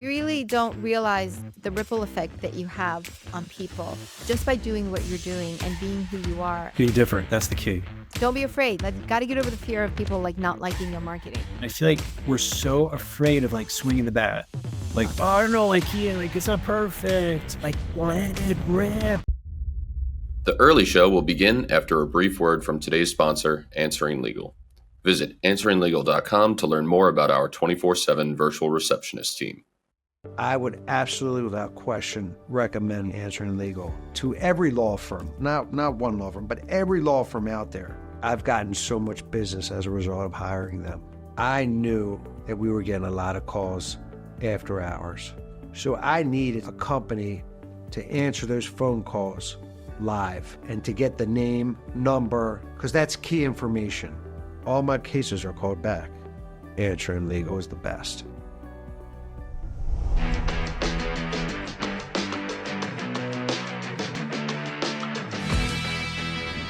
You really don't realize the ripple effect that you have on people just by doing what you're doing and being who you are. Being different, that's the key. Don't be afraid. Like, got to get over the fear of people like not liking your marketing. I feel like we're so afraid of like swinging the bat. Like, oh, I don't know, like, yeah, like it's not perfect. Like, let it rip. The Earley Show will begin after a brief word from today's sponsor, Answering Legal. Visit answeringlegal.com to learn more about our 24/7 virtual receptionist team. I would absolutely, without question, recommend Answering Legal to every law firm. Not one law firm, but every law firm out there. I've gotten so much business as a result of hiring them. I knew that we were getting a lot of calls after hours. So I needed a company to answer those phone calls live and to get the name, number, because that's key information. All my cases are called back. Answering Legal is the best.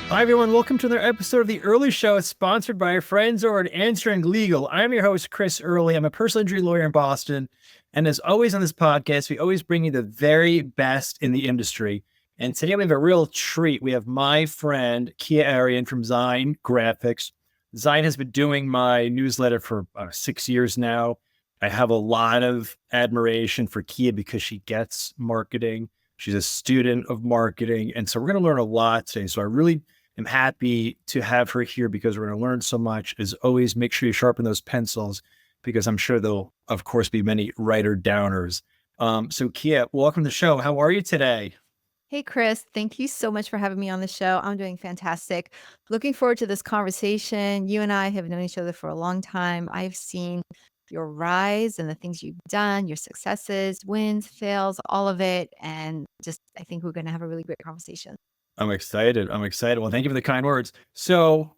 Hi, everyone. Welcome to another episode of The Earley Show. It's sponsored by our friends over at Answering Legal. I'm your host, Chris Earley. I'm a personal injury lawyer in Boston. And as always on this podcast, we always bring you the very best in the industry. And today we have a real treat. We have my friend, Kia Arian from Zine Graphics. Zine has been doing my newsletter for 6 years now. I have a lot of admiration for Kia because she gets marketing. She's a student of marketing. And so we're going to learn a lot today. So I really am happy to have her here because we're going to learn so much. As always, make sure you sharpen those pencils because I'm sure there'll, of course, be many writer downers. So Kia, welcome to the show. How are you today? Hey, Chris, thank you so much for having me on the show. I'm doing fantastic. Looking forward to this conversation. You and I have known each other for a long time. I've seen your rise and the things you've done, your successes, wins, fails, all of it. And just, I think we're going to have a really great conversation. I'm excited. Well, thank you for the kind words. So,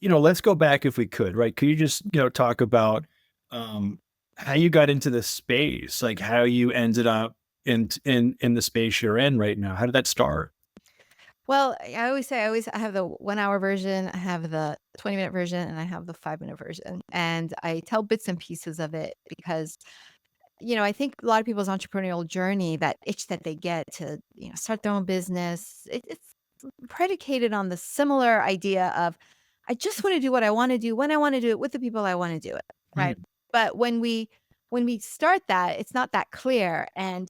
let's go back if we could, right? Could you just, talk about how you got into this space, like how you ended up in the space you're in right now? How did that start? Well, I always say I have the 1 hour version, I have the 20-minute version, and I have the 5-minute version. And I tell bits and pieces of it because, I think a lot of people's entrepreneurial journey, that itch that they get to, start their own business, it's predicated on the similar idea of, I just want to do what I want to do when I want to do it with the people I want to do it. Right. But when we start that, it's not that clear. And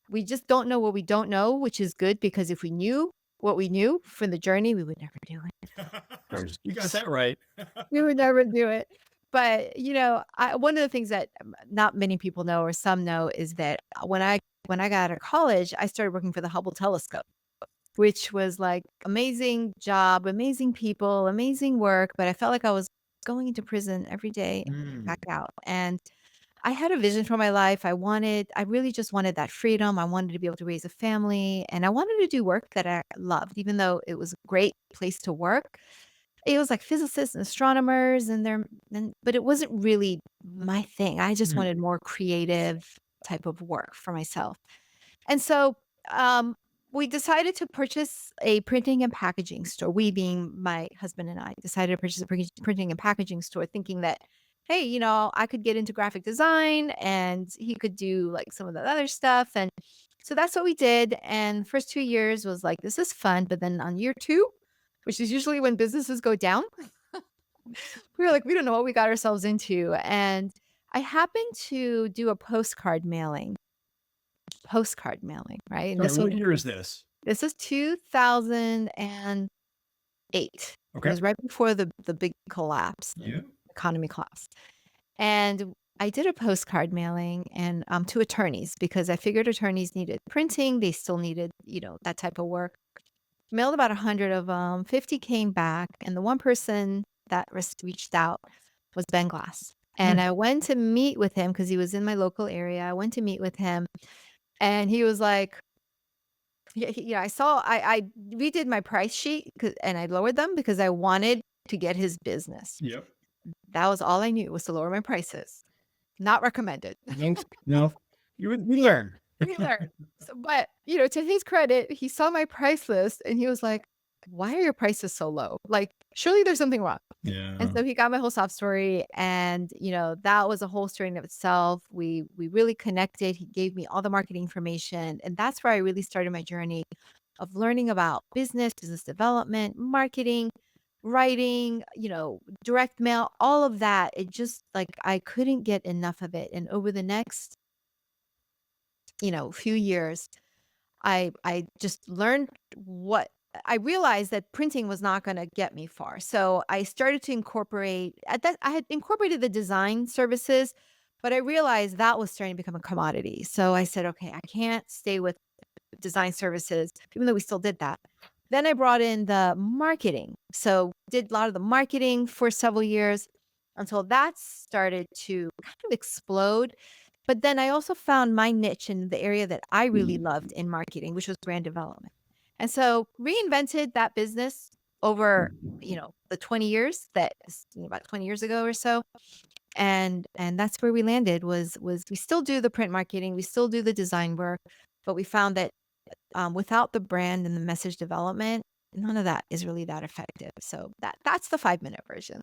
we just don't know what we don't know, which is good because if we knew what we knew from the journey, we would never do it. You got that right. We would never do it. But, one of the things that not many people know or some know is that when I got out of college, I started working for the Hubble telescope, which was like amazing job, amazing people, amazing work. But I felt like I was going into prison every day and back out. And I had a vision for my life. I really just wanted that freedom. I wanted to be able to raise a family and I wanted to do work that I loved, even though it was a great place to work. It was like physicists and astronomers but it wasn't really my thing. I just wanted more creative type of work for myself. And so, we decided to purchase a printing and packaging store. We being my husband and I decided to purchase a printing and packaging store thinking that, hey, I could get into graphic design and he could do like some of the other stuff. And so that's what we did. And the first 2 years was like, this is fun. But then on year 2, which is usually when businesses go down, we were like, we don't know what we got ourselves into. And I happened to do a postcard mailing, right? And Sorry, what year is this? This is 2008. It Okay. was right before the big collapse, Yeah. economy collapse. And I did a postcard mailing and to attorneys because I figured attorneys needed printing. They still needed, that type of work. Mailed about 100 of them. 50 came back. And the one person that reached out was Ben Glass. And I went to meet with him because he was in my local area. I went to meet with him and he was like, yeah, I redid my price sheet and I lowered them because I wanted to get his business. Yep. That was all I knew was to lower my prices. Not recommended. No. We learn. We learned. But, to his credit, he saw my price list and he was like, why are your prices so low? Like, Surely there's something wrong. And Yeah. so he got my whole sob story, and, that was a whole story in of itself. We really connected. He gave me all the marketing information, and that's where I really started my journey of learning about business development, marketing, writing, direct mail, all of that. It just like I couldn't get enough of it. And over the next, few years, I just learned what I realized that printing was not going to get me far. So I started to incorporate at that I had incorporated the design services, but I realized that was starting to become a commodity. So I said, okay, I can't stay with design services, even though we still did that. Then I brought in the marketing. So did a lot of the marketing for several years until that started to kind of explode. But then I also found my niche in the area that I really loved in marketing, which was brand development. And so reinvented that business over, the 20 years about 20 years ago or so. And that's where we landed was we still do the print marketing, we still do the design work, but we found that without the brand and the message development, none of that is really that effective. So that's the 5-minute version.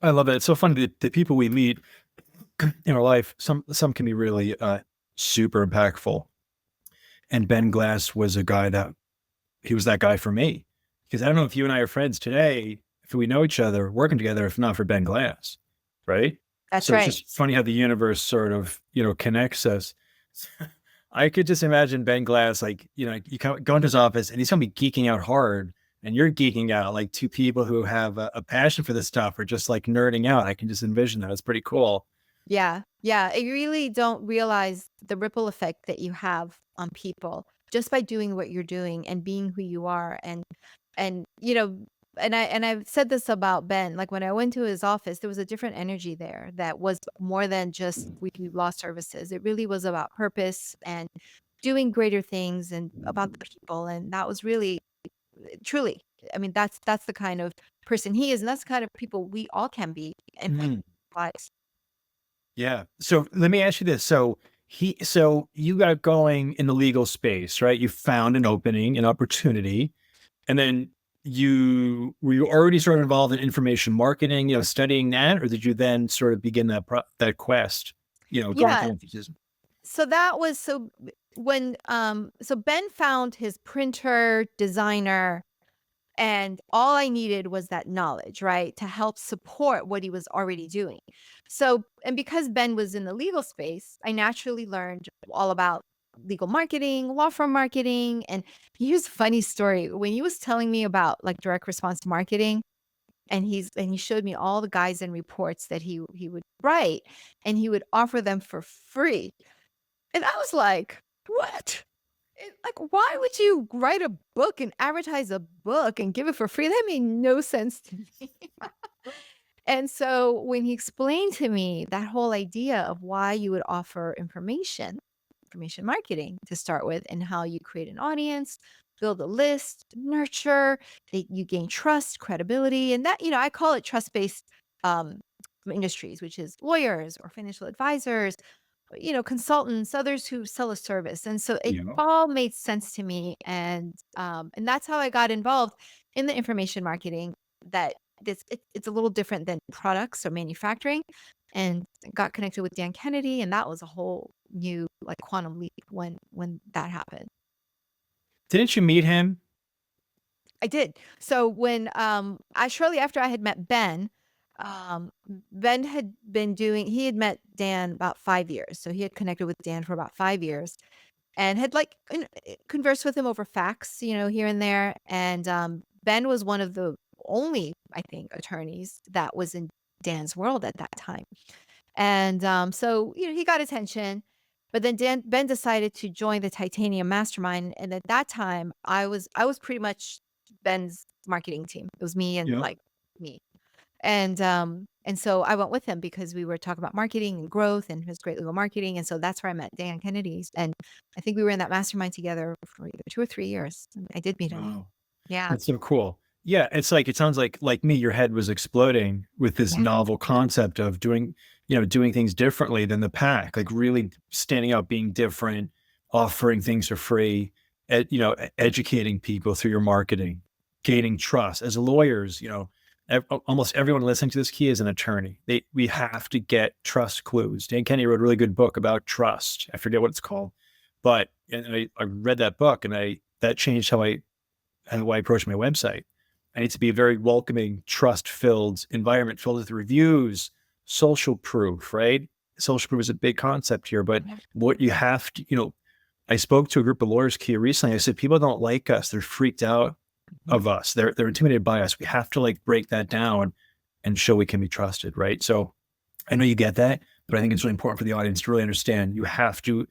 I love it. It's so funny that the people we meet in our life, some can be really super impactful. And Ben Glass was a guy he was that guy for me. Because I don't know if you and I are friends today, if we know each other, working together, if not for Ben Glass, right? That's So right. it's just funny how the universe sort of, connects us. I could just imagine Ben Glass, like, you go into his office and he's going to be geeking out hard and you're geeking out, like two people who have a passion for this stuff are just like nerding out. I can just envision that. It's pretty cool. Yeah. Yeah. You really don't realize the ripple effect that you have on people just by doing what you're doing and being who you are. And, and I've said this about Ben, like when I went to his office, there was a different energy there that was more than just we lost services. It really was about purpose and doing greater things and about the people. And that was really, truly, I mean, that's the kind of person he is. And that's the kind of people we all can be in Mhm. lives. Yeah. So let me ask you this. So you got going in the legal space, right? You found an opening, an opportunity, and then were you already sort of involved in information marketing, studying that, or did you then sort of begin that quest, going Yeah. through emphasis? So that was so when so Ben found his printer designer, and all I needed was that knowledge, right, to help support what he was already doing. So, and because Ben was in the legal space, I naturally learned all about legal marketing, law firm marketing. And here's a funny story. When he was telling me about like direct response marketing, and he showed me all the guides and reports that he would write, and he would offer them for free. And I was like, "What? Like, why would you write a book and advertise a book and give it for free? That made no sense to me." And so when he explained to me that whole idea of why you would offer information marketing to start with, and how you create an audience, build a list, nurture, that you gain trust, credibility, and that, I call it trust-based um, industries, which is lawyers or financial advisors, consultants, others who sell a service. And so it Yeah. all made sense to me. And that's how I got involved in the information marketing. That it's a little different than products or manufacturing, and got connected with Dan Kennedy. And that was a whole new like quantum leap when that happened. Didn't you meet him? I did. So when I shortly after I had met Ben, Ben had he had met Dan about 5 years. So he had connected with Dan for about 5 years and had like conversed with him over fax, here and there. And Ben was one of the only, I think, attorneys that was in Dan's world at that time. And so, he got attention. But then Ben decided to join the Titanium Mastermind, and at that time, I was pretty much Ben's marketing team. It was me and Yeah. like me. And so I went with him because we were talking about marketing and growth and his great legal marketing. And so that's where I met Dan Kennedy. And I think we were in that mastermind together for either 2 or 3 years. I did meet him. Wow. Yeah. That's so cool. Yeah. It sounds like me, your head was exploding with this Yeah. novel concept of doing things differently than the pack, like really standing out, being different, offering things for free, educating people through your marketing, gaining trust as lawyers, almost everyone listening to this, Kia, is an attorney. We have to get trust clues. Dan Kennedy wrote a really good book about trust. I forget what it's called, but I read that book, and that changed how I approach my website. I need to be a very welcoming, trust-filled environment filled with reviews, social proof, right? Social proof is a big concept here, but what you have to, I spoke to a group of lawyers, Kia, recently. I said, people don't like us. They're freaked out of us. They're intimidated by us. We have to break that down and show we can be trusted, right? So I know you get that, but I think it's really important for the audience to really understand you have to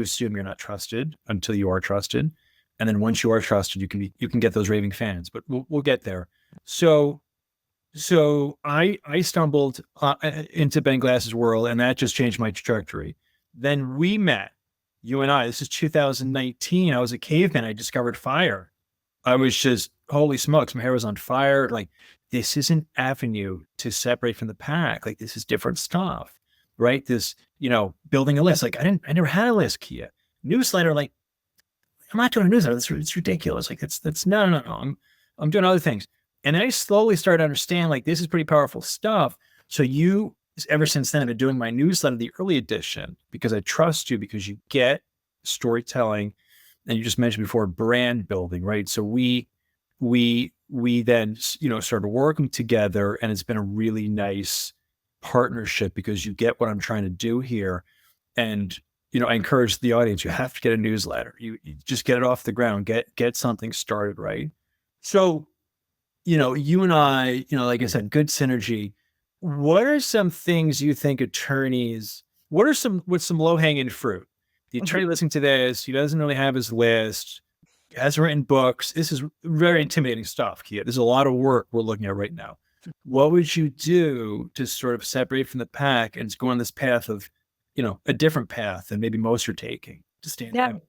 assume you're not trusted until you are trusted. And then once you are trusted, you can get those raving fans, but we'll get there. So I stumbled into Ben Glass's world, and that just changed my trajectory. Then we met, you and I. This is 2019. I was a caveman. I discovered fire. I was just, holy smokes, my hair was on fire. This is an avenue to separate from the pack. This is different stuff, right? This, building a list. I never had a list, Kia. Newsletter, I'm not doing a newsletter. It's ridiculous. That's no. I'm doing other things. And then I slowly started to understand, this is pretty powerful stuff. So ever since then, I've been doing my newsletter, the early edition, because I trust you, because you get storytelling, and you just mentioned before, brand building, right? So we then, started working together, and it's been a really nice partnership because you get what I'm trying to do here. And, I encourage the audience, you have to get a newsletter. You just get it off the ground, get something started, right? So, you and I, like I said, good synergy. What are some things you think what's some low-hanging fruit? The attorney listening to this, he doesn't really have his list, hasn't written books. This is very intimidating stuff, Kia. There's a lot of work we're looking at right now. What would you do to sort of separate from the pack and go on this path of, a different path than maybe most are taking to stand out?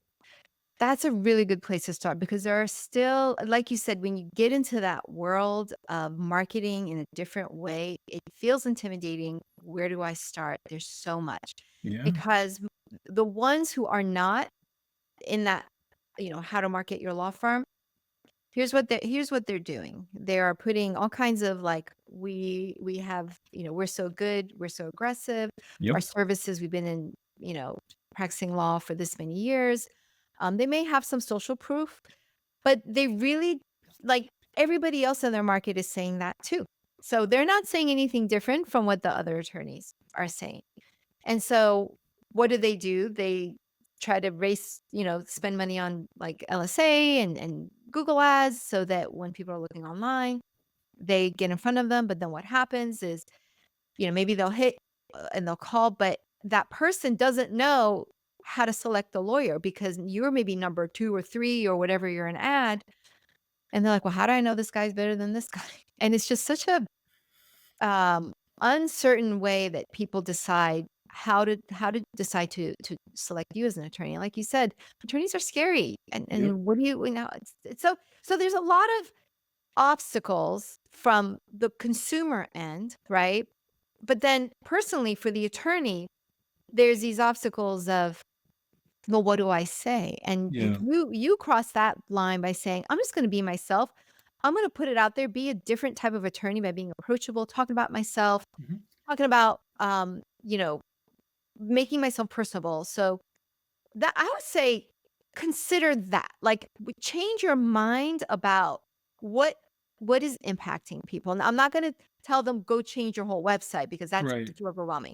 That's a really good place to start, because there are still, like you said, when you get into that world of marketing in a different way, it feels intimidating. Where do I start? There's so much. Yeah. Because the ones who are not in that, how to market your law firm, here's what they're doing. They are putting all kinds of we have, we're so good, we're so aggressive. Yep. Our services, we've been in, practicing law for this many years. They may have some social proof, but they really, everybody else in their market is saying that too. So they're not saying anything different from what the other attorneys are saying. And so what do? They try to spend money on LSA and Google ads, so that when people are looking online, they get in front of them. But then what happens is, maybe they'll hit and they'll call, but that person doesn't know how to select the lawyer, because you're maybe number 2 or 3 or whatever, you're an ad. And they're like, well, how do I know this guy's better than this guy? And it's just such a uncertain way that people decide how to decide to select you as an attorney. Like you said, attorneys are scary. And Yep. what do you know? It's so there's a lot of obstacles from the consumer end, right? But then personally for the attorney, there's these obstacles of, well, what do I say? And Yeah. you cross that line by saying, I'm just going to be myself. I'm going to put it out there, be a different type of attorney by being approachable, talking about myself, Mhm. talking about, making myself personable. So that, I would say, consider that. Change your mind about what is impacting people. And I'm not going to tell them go change your whole website, because that's Right. too overwhelming.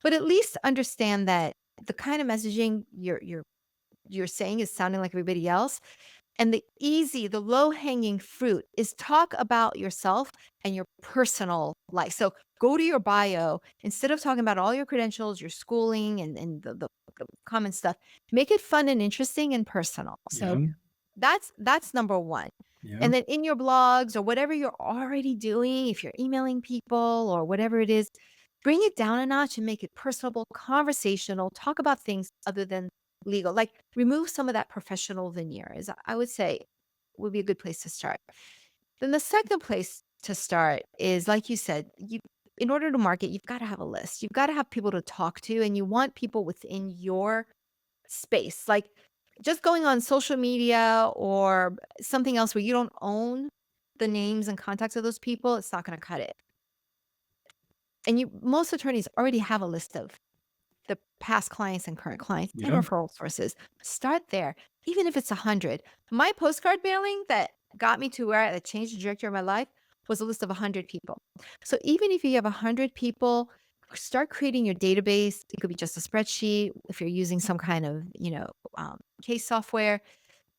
But at least understand that the kind of messaging you're saying is sounding like everybody else. And the low hanging fruit is talk about yourself and your personal life. So go to your bio, instead of talking about all your credentials, your schooling, and the common stuff. Make it fun and interesting and personal. So Yeah. that's number one. Yeah. And then in your blogs or whatever you're already doing, if you're emailing people or whatever it is, bring it down a notch and make it personable, conversational, talk about things other than legal. Remove some of that professional veneer, is, I would say, would be a good place to start. Then the second place to start is, like you said, in order to market, you've got to have a list. You've got to have people to talk to, and you want people within your space. Just going on social media or something else where you don't own the names and contacts of those people, it's not going to cut it. And most attorneys already have a list of the past clients and current clients and Yeah. referral sources. Start there, even if it's 100. My postcard mailing that got me to where that changed the trajectory of my life was a list of 100 people. So even if you have 100 people, start creating your database. It could be just a spreadsheet. If you're using some kind of, case software,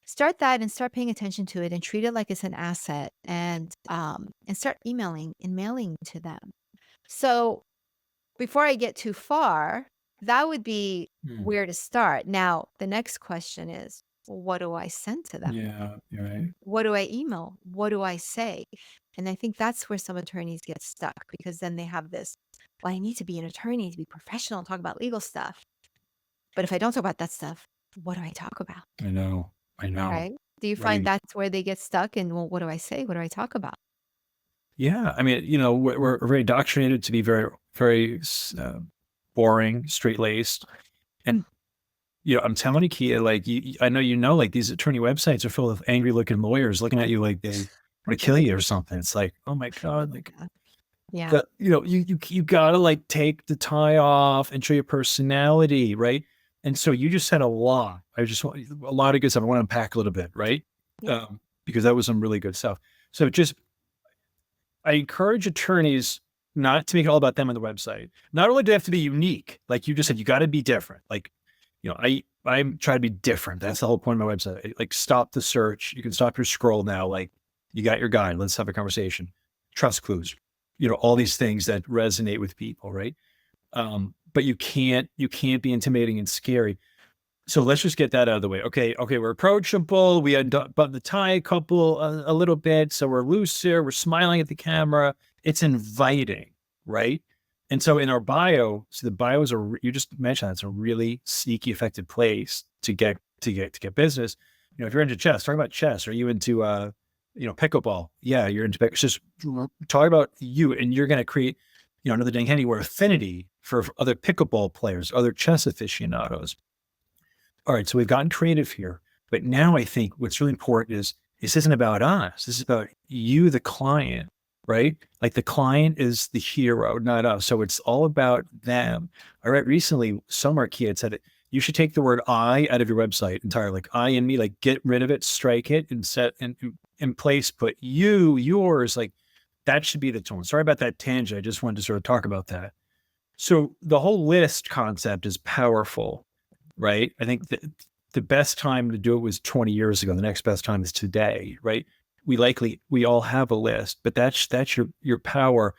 start that and start paying attention to it and treat it like it's an asset, and start emailing and mailing to them. So before I get too far, that would be Mm. where to start. Now, the next question is, well, what do I send to them? Yeah, you're right. What do I email? What do I say? And I think that's where some attorneys get stuck, because then they have this, well, I need to be an attorney to be professional and talk about legal stuff. But if I don't talk about that stuff, what do I talk about? I know. Right? Do you Right. find that's where they get stuck? And, well, what do I say? What do I talk about? Yeah, I mean, we're very indoctrinated to be very, very boring, straight laced, and I'm telling you, Kia, like I know like these attorney websites are full of angry looking lawyers looking at you like they want to kill you or something. It's like, oh my god, like Yeah. you gotta like take the tie off and show your personality, right? And so you just said a lot. I just want a lot of good stuff. I want to unpack a little bit, right? Yeah. Because that was some really good stuff. So I encourage attorneys not to make it all about them on the website. Not only do they have to be unique, like you just said, you got to be different. Like, I'm trying to be different. That's the whole point of my website. Like, stop the search. You can stop your scroll now. Like, you got your guide. Let's have a conversation. Trust clues. All these things that resonate with people, right? But you can't be intimidating and scary. So let's just get that out of the way. Okay, we're approachable. We unbutton the tie a little bit, so we're looser. We're smiling at the camera. It's inviting, right? And so in our bio, so the bio is you just mentioned that's a really sneaky, effective place to get business. If you're into chess, talk about chess. Are you into pickleball? Yeah, you're into pickleball. Just talk about you, and you're going to create another dang anywhere affinity for other pickleball players, other chess aficionados. All right, so we've gotten creative here, but now I think what's really important is this isn't about us. This is about you, the client, right? Like the client is the hero, not us. So it's all about them. I read recently, Summer Kia had said it. You should take the word I out of your website entirely. Like I and me, like get rid of it, strike it, and set in place. Put you, yours, like that should be the tone. Sorry about that tangent. I just wanted to sort of talk about that. So the whole list concept is powerful. Right. I think that the best time to do it was 20 years ago. The next best time is today. Right. We all have a list, but that's your power.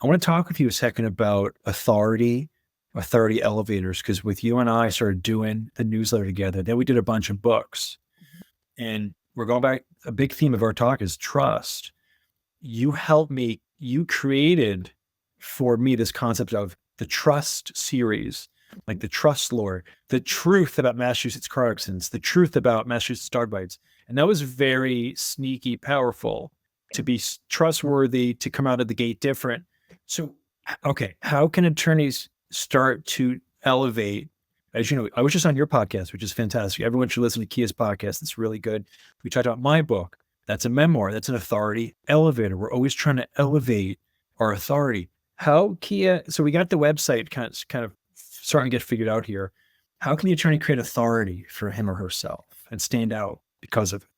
I want to talk with you a second about authority elevators. Cause with you and I started doing the newsletter together, then we did a bunch of books, and we're going back. A big theme of our talk is trust. You helped me, you created for me this concept of the trust series. Like the trust lore, the truth about Massachusetts car accidents, the truth about Massachusetts dog bites. And that was very sneaky, powerful to be trustworthy, to come out of the gate different. So, okay, how can attorneys start to elevate? As you know, I was just on your podcast, which is fantastic. Everyone should listen to Kia's podcast. It's really good. We talked about my book. That's a memoir. That's an authority elevator. We're always trying to elevate our authority. How, Kia? So we got the website kind of starting to get figured out here. How can the attorney create authority for him or herself and stand out because of it?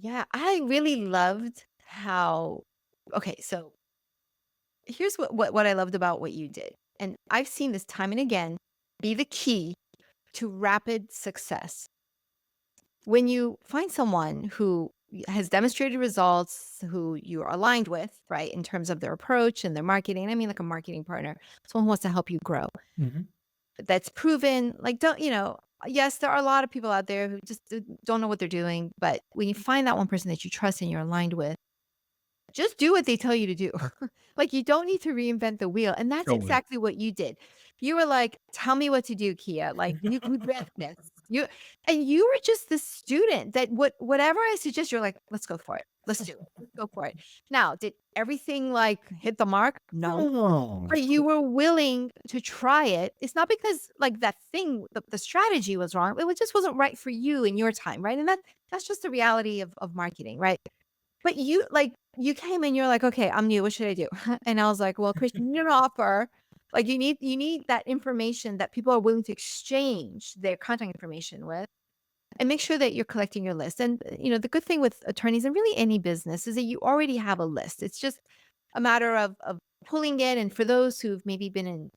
Yeah, I really loved how, okay, so here's what I loved about what you did. And I've seen this time and again be the key to rapid success. When you find someone who has demonstrated results, who you are aligned with, right, in terms of their approach and their marketing, I mean like a marketing partner, someone who wants to help you grow. Mm-hmm. That's proven, like, yes, there are a lot of people out there who just don't know what they're doing. But when you find that one person that you trust and you're aligned with, just do what they tell you to do. Like, you don't need to reinvent the wheel. And that's Totally. exactly what you did. You were like, tell me what to do, Kia. Like, you read this. You were just the student that whatever I suggest, you're like, let's go for it. Let's do it. Let's go for it. Now, did everything like hit the mark? No. Oh, But you were willing to try it. It's not because like that thing, the strategy was wrong. Just wasn't right for you in your time, right? And that's just the reality of marketing, right? But you you came and you're like, okay, I'm new. What should I do? And I was like, well, Chris, you need an offer. Like you need that information that people are willing to exchange their contact information with, and make sure that you're collecting your list. And the good thing with attorneys and really any business is that you already have a list. It's just a matter of pulling it. And for those who've maybe been in,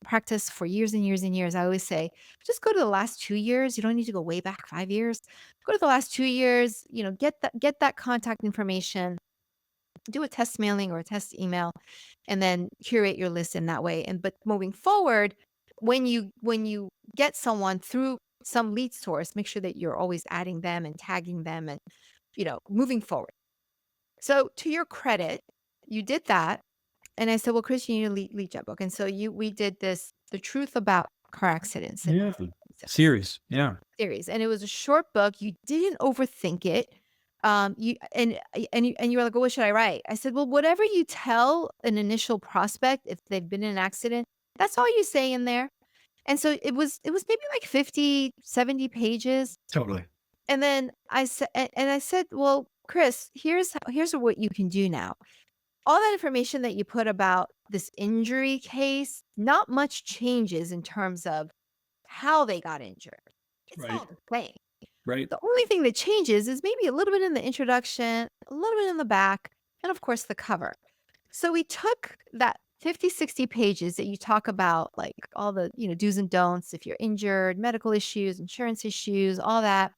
practice for years and years and years, I always say, just go to the last 2 years. You don't need to go way back 5 years. Go to the last 2 years, get that contact information, do a test mailing or a test email, and then curate your list in that way. But moving forward, when you get someone through some lead source, make sure that you're always adding them and tagging them and moving forward. So to your credit, you did that. And I said, well, Chris, you need a lead jet book. And so we did this, The Truth About Car Accidents. Yeah. Series. Yeah. Series. And it was a short book. You didn't overthink it. You were like, well, what should I write? I said, well, whatever you tell an initial prospect, if they've been in an accident, that's all you say in there. And so it was maybe like 50, 70 pages. Totally. And then I said, well, Chris, here's what you can do now. All that information that you put about this injury case, not much changes in terms of how they got injured. It's Right. all the same. Right. The only thing that changes is maybe a little bit in the introduction, a little bit in the back, and of course the cover. So we took that 50, 60 pages that you talk about, like all the, do's and don'ts, if you're injured, medical issues, insurance issues, all that.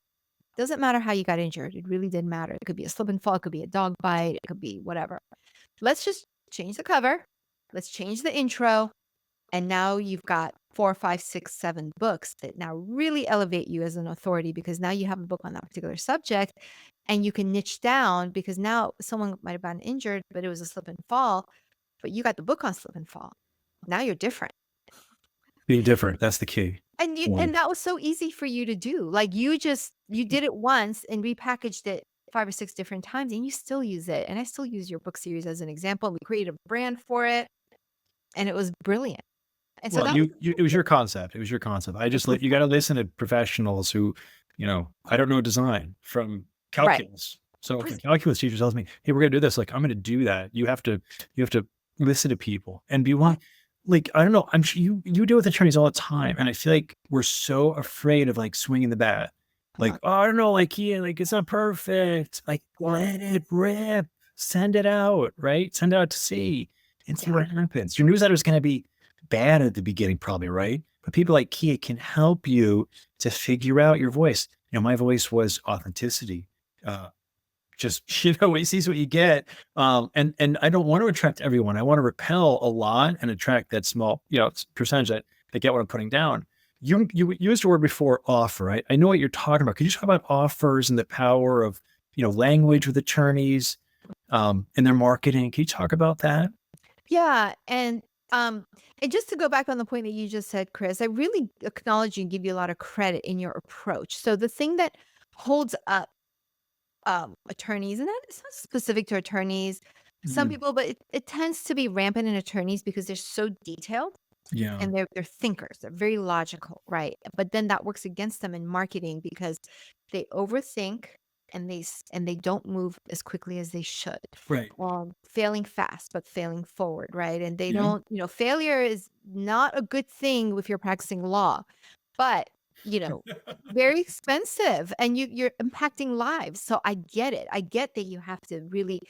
Doesn't matter how you got injured. It really didn't matter. It could be a slip and fall. It could be a dog bite. It could be whatever. Let's just change the cover. Let's change the intro. And now you've got 4, 5, 6, 7 books that now really elevate you as an authority, because now you have a book on that particular subject and you can niche down, because now someone might have gotten injured, but it was a slip and fall, but you got the book on slip and fall. Now you're different. Being different. That's the key. And that was so easy for you to do. Like you did it once and repackaged it 5 or 6 different times, and you still use it. And I still use your book series as an example. We created a brand for it, and it was brilliant. And so it was your concept. It was your concept. You got to listen to professionals who, I don't know design from calculus. Right. So if a calculus teacher tells me, hey, we're going to do this, like, I'm going to do that. You have to listen to people and be one. Like, I don't know. I'm sure you deal with attorneys all the time. And I feel like we're so afraid of like swinging the bat. Like, oh, I don't know, like, yeah, like it's not perfect. Like, let it rip, send it out, right? Send it out to sea and see what happens. Your newsletter is going to be bad at the beginning, probably, right? But people like Kia can help you to figure out your voice. My voice was authenticity. Just sees what you get. And I don't want to attract everyone. I want to repel a lot and attract that small, percentage that they get what I'm putting down. You used the word before, offer, right? I know what you're talking about. Could you talk about offers and the power of, language with attorneys, and their marketing? Can you talk about that? Yeah. And just to go back on the point that you just said, Chris, I really acknowledge you and give you a lot of credit in your approach. So the thing that holds up attorneys, and that it's not specific to attorneys, some people, but it tends to be rampant in attorneys because they're so detailed. Yeah. And they're thinkers. They're very logical, right? But then that works against them in marketing because they overthink and they don't move as quickly as they should. Right. Failing fast, but failing forward, right? And they don't, failure is not a good thing if you're practicing law, but very expensive, and you're impacting lives. So I get it. I get that you have to really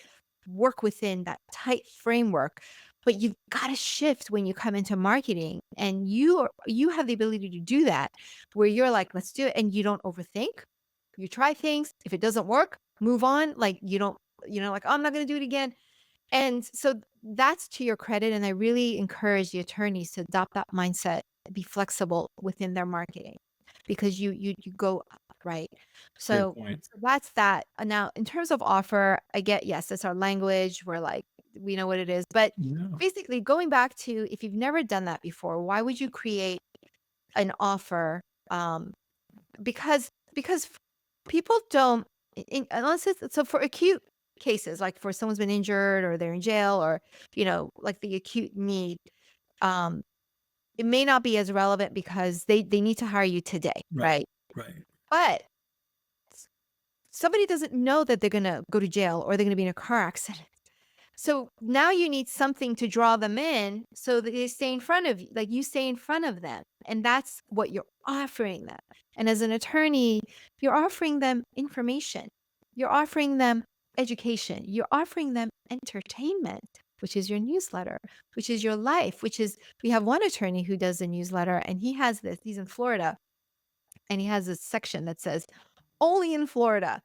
work within that tight framework. But you've got to shift when you come into marketing, and you have the ability to do that, where you're like, let's do it. And you don't overthink. You try things. If it doesn't work, move on. Like you don't, like, oh, I'm not going to do it again. And so that's to your credit. And I really encourage the attorneys to adopt that mindset, be flexible within their marketing, because you go up, right? So that's that. Now, in terms of offer, I get, yes, it's our language. We're like, we know what it is. But basically, going back to, if you've never done that before, why would you create an offer? Because people don't, unless it's, so for acute cases, like for someone's been injured or they're in jail, or, like the acute need, it may not be as relevant because they need to hire you today, right? Right. But somebody doesn't know that they're going to go to jail or they're going to be in a car accident So now you need something to draw them in so that they stay in front of you, like you stay in front of them. And that's what you're offering them. And as an attorney, you're offering them information, you're offering them education, you're offering them entertainment, which is your newsletter, which is your life, which is, we have one attorney who does a newsletter and he has this, he's in Florida, and he has this section that says only in Florida.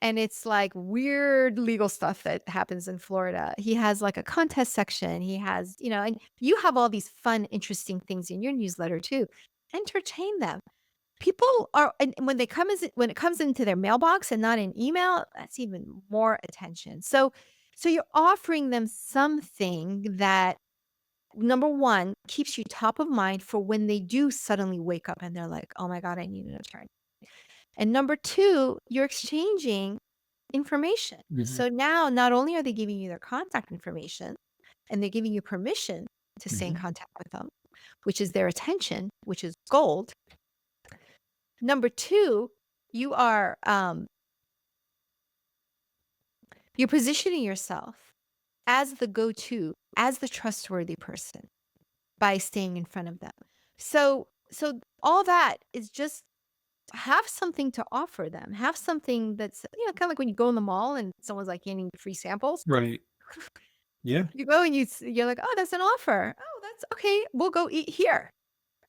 And it's like weird legal stuff that happens in Florida. He has like a contest section. He has, and you have all these fun, interesting things in your newsletter too. Entertain them. People are, and when it comes into their mailbox and not in email, that's even more attention. So you're offering them something that, number one, keeps you top of mind for when they do suddenly wake up and they're like, oh my God, I need an attorney. And number two, you're exchanging information. Mhm. So now not only are they giving you their contact information and they're giving you permission to stay in Mhm. contact with them, which is their attention, which is gold. Number two, you are you're positioning yourself as the go-to, as the trustworthy person by staying in front of them. So all that is just, have something to offer them. Have something that's, kind of like when you go in the mall and someone's like handing you free samples. Right. Yeah. You go and you're like, oh, that's an offer. Oh, that's okay. We'll go eat here.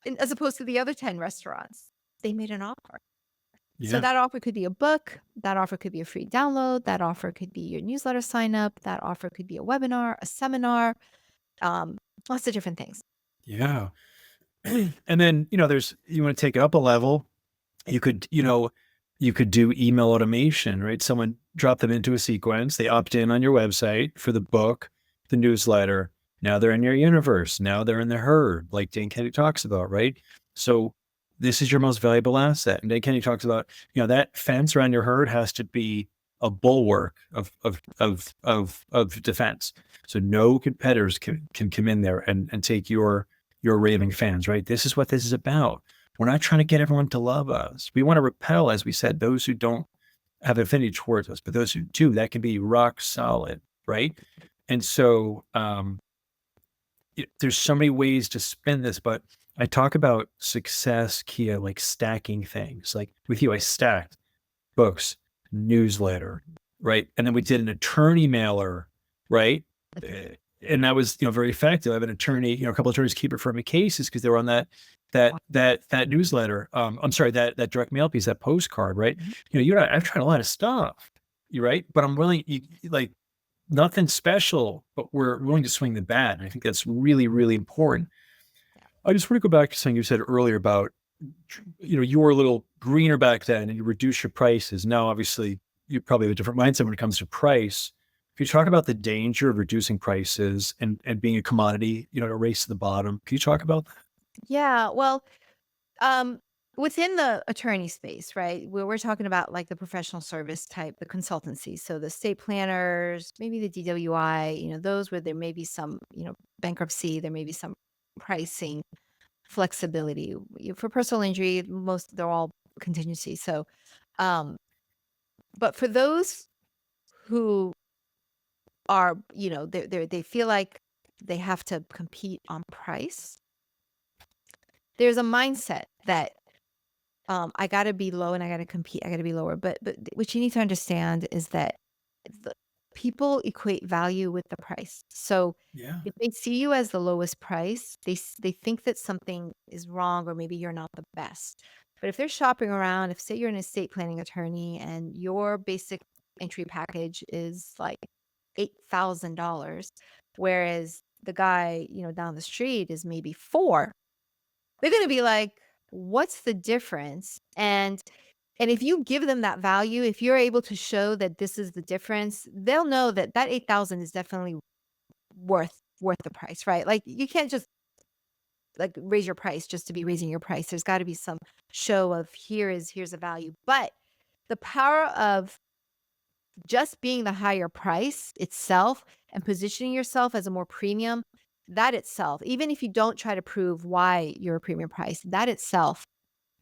And as opposed to the other 10 restaurants, they made an offer. So Yeah. that offer could be a book. That offer could be a free download. That offer could be your newsletter sign up. That offer could be a webinar, a seminar, um, lots of different things. Yeah. And then, you want to take it up a level. You could, you could do email automation, right? Someone drop them into a sequence. They opt in on your website for the book, the newsletter. Now they're in your universe. Now they're in the herd, like Dan Kennedy talks about, right? So this is your most valuable asset. And Dan Kennedy talks about, that fence around your herd has to be a bulwark of defense. So no competitors can come in there and take your raving fans, right? This is what this is about. We're not trying to get everyone to love us. We want to repel, as we said, those who don't have affinity towards us, but those who do, that can be rock solid, right? And so there's so many ways to spin this, but I talk about success, Kia, like stacking things. Like with you, I stacked books, newsletter, right? And then we did an attorney mailer, right? And that was, very effective. I have an attorney, a couple of attorneys keep referring me cases because they were on that newsletter. I'm sorry, that direct mail piece, that postcard, right? I've tried a lot of stuff, you right? But I'm willing, like nothing special, but we're willing to swing the bat. And I think that's really, really important. I just want to go back to something you said earlier about, you were a little greener back then and you reduce your prices. Now, obviously, you probably have a different mindset when it comes to price. Can you talk about the danger of reducing prices and being a commodity, a race to the bottom? Can you talk about that? Yeah. Well, um, within the attorney space, right? Where we're talking about like the professional service type, the consultancy. So the state planners, maybe the DWI, those where there may be some, bankruptcy, there may be some pricing flexibility. For personal injury, they're all contingency. So, but for those who are, they feel like they have to compete on price, there's a mindset that I got to be low and I got to compete. I got to be lower. But what you need to understand is that the people equate value with the price. So Yeah. if they see you as the lowest price, they think that something is wrong or maybe you're not the best. But if they're shopping around, if say you're an estate planning attorney and your basic entry package is like $8,000, whereas the guy, down the street is maybe 4, they're going to be like, what's the difference? And if you give them that value, if you're able to show that this is the difference, they'll know that that 8,000 is definitely worth the price, right? Like you can't just like raise your price just to be raising your price. There's got to be some show of here's a value. But the power of just being the higher price itself and positioning yourself as a more premium, that itself, even if you don't try to prove why you're a premium price, that itself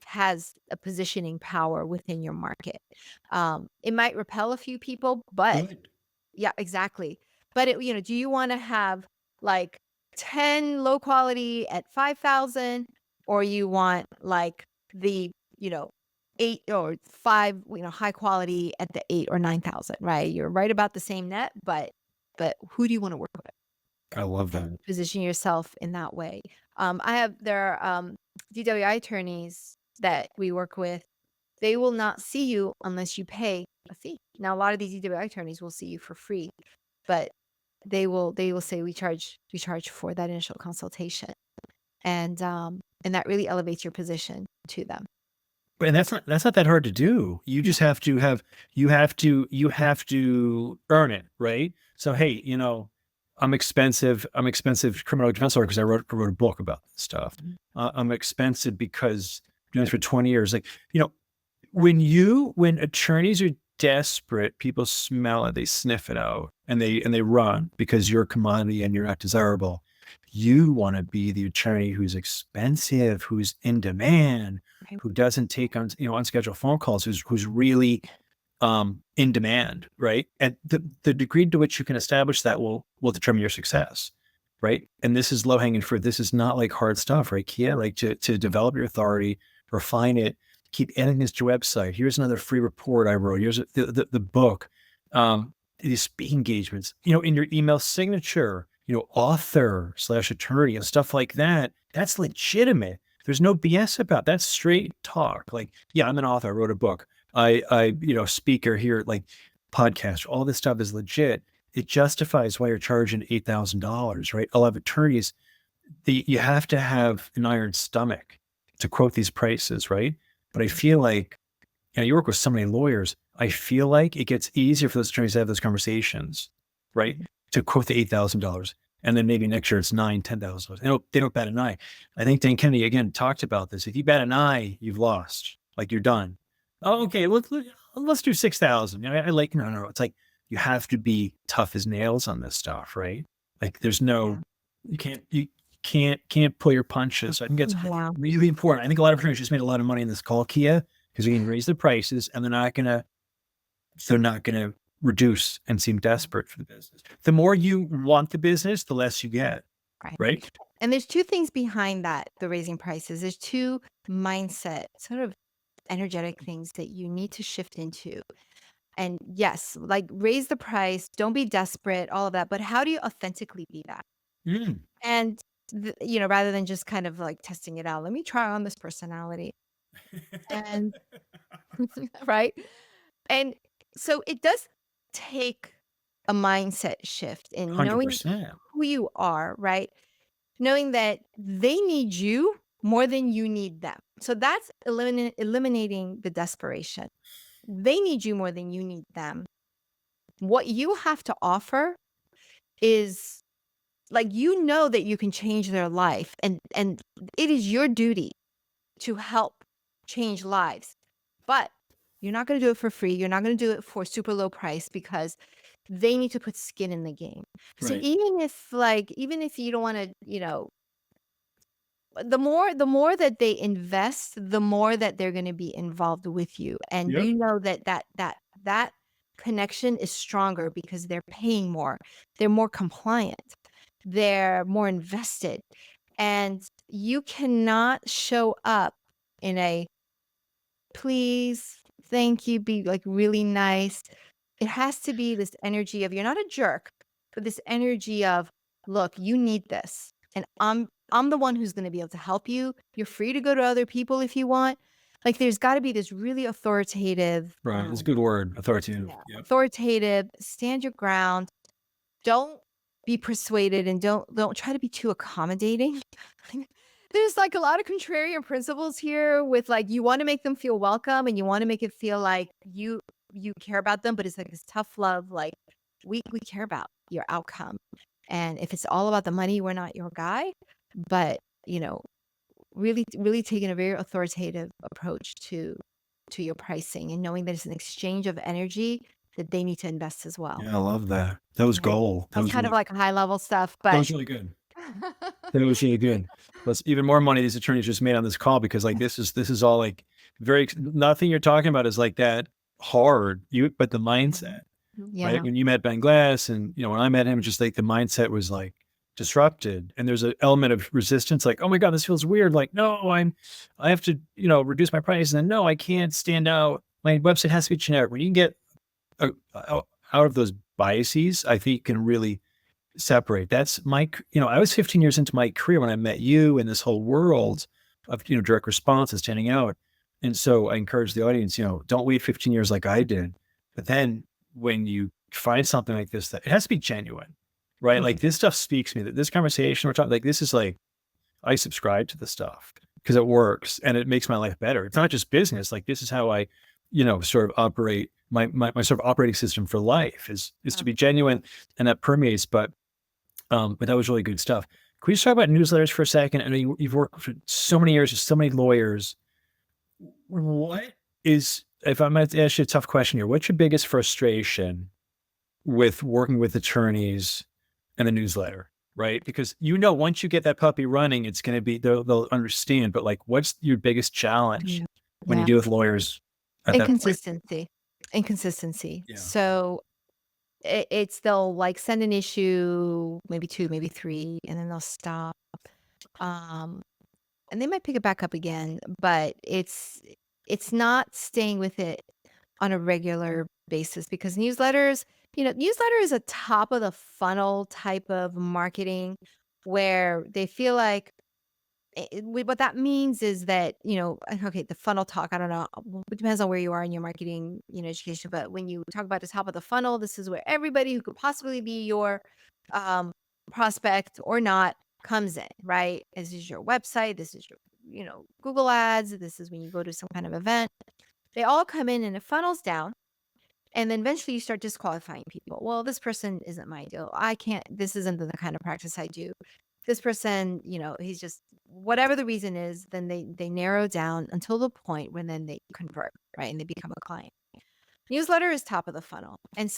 has a positioning power within your market. It might repel a few people, but Good. yeah, exactly. But do you want to have like 10 low quality at 5,000, or you want like the, 8 or 5, high quality at the 8 or 9,000, right? You're right about the same net, but who do you want to work with? I love that. Position yourself in that way. There are DWI attorneys that we work with. They will not see you unless you pay a fee. Now, a lot of these DWI attorneys will see you for free, but they will say we charge for that initial consultation, and that really elevates your position to them. And that's not that hard to do. You just have to earn it, right? So hey, I'm expensive criminal defense lawyer because I wrote a book about this stuff. I'm expensive because I'm doing this for 20 years. Like, when attorneys are desperate, people smell it, they sniff it out, and they run because you're a commodity and you're not desirable. You want to be the attorney who's expensive, who's in demand, Right. who doesn't take on unscheduled phone calls, who's really in demand, right? And the degree to which you can establish that will determine your success, right? And this is low hanging fruit. This is not like hard stuff, right, Kia? Like to develop your authority, refine it, keep adding this to your website. Here's another free report I wrote. Here's the book. These speaking engagements, in your email signature, author/attorney and stuff like that. That's legitimate. There's no BS about that. That's straight talk. Like, yeah, I'm an author. I wrote a book. I speaker here, like podcast, all this stuff is legit. It justifies why you're charging $8,000, right? A lot of attorneys, you have to have an iron stomach to quote these prices, right? But I feel like, you work with so many lawyers, I feel like it gets easier for those attorneys to have those conversations, right? To quote the $8,000. And then maybe next year it's $9,000, $10,000. They don't bat an eye. I think Dan Kennedy, again, talked about this. If you bat an eye, you've lost. Like, you're done. Oh, okay, let's do 6,000. No. It's like, you have to be tough as nails on this stuff, right? Like, there's no, you can't pull your punches. I think it's really important. I think a lot of attorneys just made a lot of money in this call, Kia, because we can raise the prices and they're not gonna reduce and seem desperate for the business. The more you want the business, the less you get. Right? And there's two things behind that, the raising prices. There's two mindset, sort of energetic things that you need to shift into. And yes, like, raise the price, don't be desperate, all of that. But how do you authentically be that? And, rather than just kind of like testing it out, let me try on this personality. And, right. And so it does take a mindset shift in knowing 100%. who you are, right? Knowing that they need you more than you need them. So that's eliminating the desperation. They need you more than you need them. What you have to offer is, like, that you can change their life, and it is your duty to help change lives. But you're not going to do it for free. You're not going to do it for super low price, because they need to put skin in the game. So Right. even if you don't want to, the more that they invest, the more that they're going to be involved with you. And Yep. that connection is stronger because they're paying more. They're more compliant. They're more invested. And you cannot show up in a please, thank you, be like really nice. It has to be this energy of, you're not a jerk, but this energy of, look, you need this. And I'm the one who's going to be able to help you. You're free to go to other people if you want. Like, there's got to be this really authoritative. Right. That's a good word. Authoritative. Yeah, Yep. authoritative, stand your ground. Don't be persuaded, and don't try to be too accommodating. There's like a lot of contrarian principles here with, like, you want to make them feel welcome and you want to make it feel like you care about them, but it's like this tough love, like, we care about your outcome. And if it's all about the money, we're not your guy. But, really taking a very authoritative approach to your pricing, and knowing that it's an exchange of energy that they need to invest as well. Yeah, I love that. That was Right. gold. That's kind of like high level stuff, That but was really good. That was really good. Plus, even more money these attorneys just made on this call, because like this is all like nothing you're talking about is like that hard. But the mindset, Yeah. right? When you met Ben Glass and, when I met him, just like the mindset was like disrupted, and there's an element of resistance, like, oh my God, this feels weird. Like, no, I have to, reduce my price. And then, no, I can't stand out. My website has to be generic. When you can get out of those biases, I think you can really separate. That's I was 15 years into my career when I met you and this whole world of, direct response and standing out. And so I encourage the audience, don't wait 15 years like I did. But then when you find something like this, that it has to be genuine, right? Like this stuff speaks to me, that this conversation we're talking, like, this is like, I subscribe to the stuff because it works and it makes my life better. It's not just business. Like, this is how I, sort of operate my sort of operating system for life is to be genuine, and that permeates. But that was really good stuff. Can we just talk about newsletters for a second? I know you've worked for so many years with so many lawyers. If I might ask you a tough question here, what's your biggest frustration with working with attorneys and the newsletter, right? Because once you get that puppy running, it's going to be, they'll understand, but like, what's your biggest challenge when you deal with lawyers at that point? Inconsistency. Yeah. So they'll like send an issue, maybe 2, maybe 3, and then they'll stop. And they might pick it back up again, but it's not staying with it on a regular basis, because newsletter is a top of the funnel type of marketing where they feel like what that means is that, okay, the funnel talk, I don't know, it depends on where you are in your marketing, education. But when you talk about the top of the funnel, this is where everybody who could possibly be your um, prospect or not comes in, right? This is your website. This is your, Google ads. This is when you go to some kind of event. They all come in and it funnels down. And then eventually you start disqualifying people. Well, this person isn't my deal. This isn't the kind of practice I do. This person, he's just, whatever the reason is, then they narrow down until the point when then they convert, right? And they become a client. Newsletter is top of the funnel. And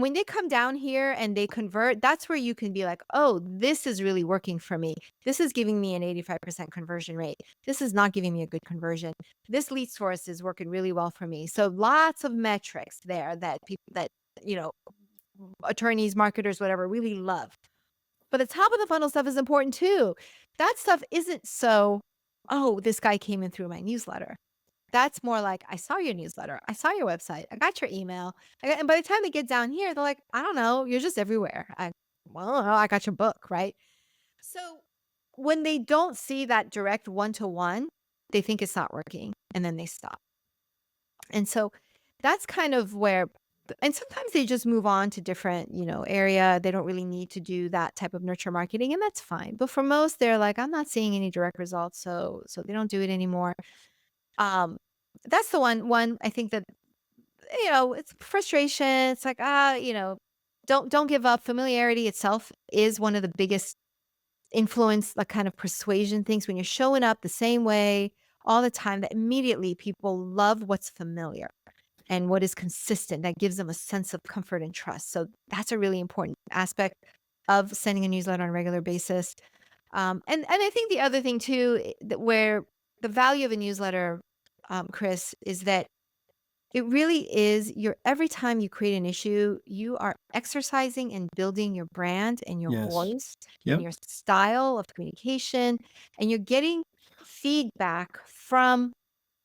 when they come down here and they convert, that's where you can be like, oh, this is really working for me. This is giving me an 85% conversion rate. This is not giving me a good conversion. This lead source is working really well for me. So lots of metrics there that people attorneys, marketers, whatever, really love. But the top of the funnel stuff is important too. That stuff isn't so, oh, this guy came in through my newsletter. That's more like, I saw your newsletter. I saw your website. I got your email. And by the time they get down here, they're like, I don't know. You're just everywhere. I got your book, right? So when they don't see that direct one-to-one, they think it's not working and then they stop. And so that's kind of where, and sometimes they just move on to different, area. They don't really need to do that type of nurture marketing, and that's fine. But for most, they're like, I'm not seeing any direct results. So they don't do it anymore. That's the one I think that, it's frustration. It's like, don't give up. Familiarity itself is one of the biggest influence, like kind of persuasion things. When you're showing up the same way all the time, that immediately people love what's familiar and what is consistent. That gives them a sense of comfort and trust. So that's a really important aspect of sending a newsletter on a regular basis. And I think the other thing too, where the value of a newsletter, Chris, is that it really is every time you create an issue, you are exercising and building your brand and your voice and your style of communication, and you're getting feedback from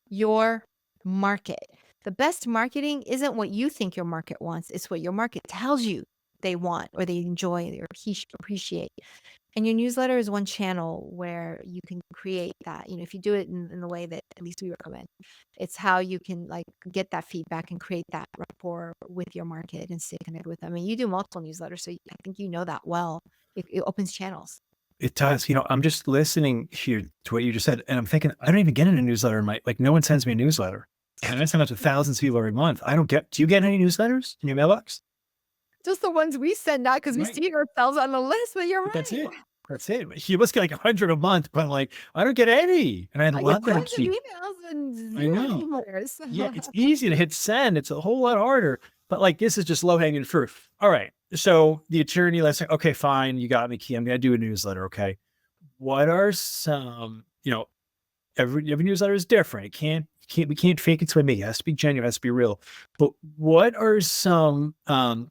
your market. The best marketing isn't what you think your market wants. It's what your market tells you they want or they enjoy or appreciate. And your newsletter is one channel where you can create that. If you do it in the way that at least we recommend, it's how you can like get that feedback and create that rapport with your market and stay connected with them. I mean, you do multiple newsletters, so I think you know that well. It opens channels. It does. I'm just listening here to what you just said, and I'm thinking, I don't even get in a newsletter. No one sends me a newsletter. And I send out to thousands of people every month. Do you get any newsletters in your mailbox? Just the ones we send out because we see ourselves on the list, but you're right. That's it. You must get like 100 a month, but I don't get any. And I love that. Emails and I know. Yeah, it's easy to hit send. It's a whole lot harder. But this is just low hanging fruit. All right. So the attorney, let's say, okay, fine. You got me, Kia. I'm going to do a newsletter. Okay. What are some, every newsletter is different. You we can't fake it till we make it. It has to be genuine, it has to be real. But what are some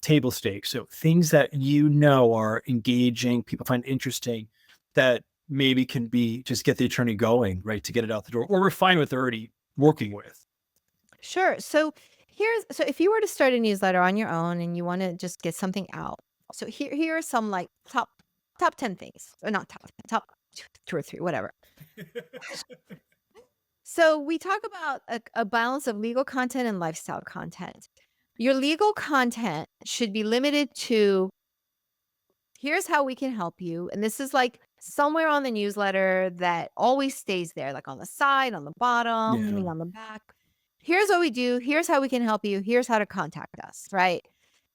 table stakes? So things that are engaging, people find interesting, that maybe can be just get the attorney going, right, to get it out the door, or refine what they're already working with. Sure. So if you were to start a newsletter on your own and you want to just get something out. So here are some like top 10 things. Or not top 2 or 3, whatever. So we talk about a balance of legal content and lifestyle content. Your legal content should be limited to, here's how we can help you. And this is like somewhere on the newsletter that always stays there, like on the side, on the bottom, Yeah. maybe on the back. Here's what we do. Here's how we can help you. Here's how to contact us, right?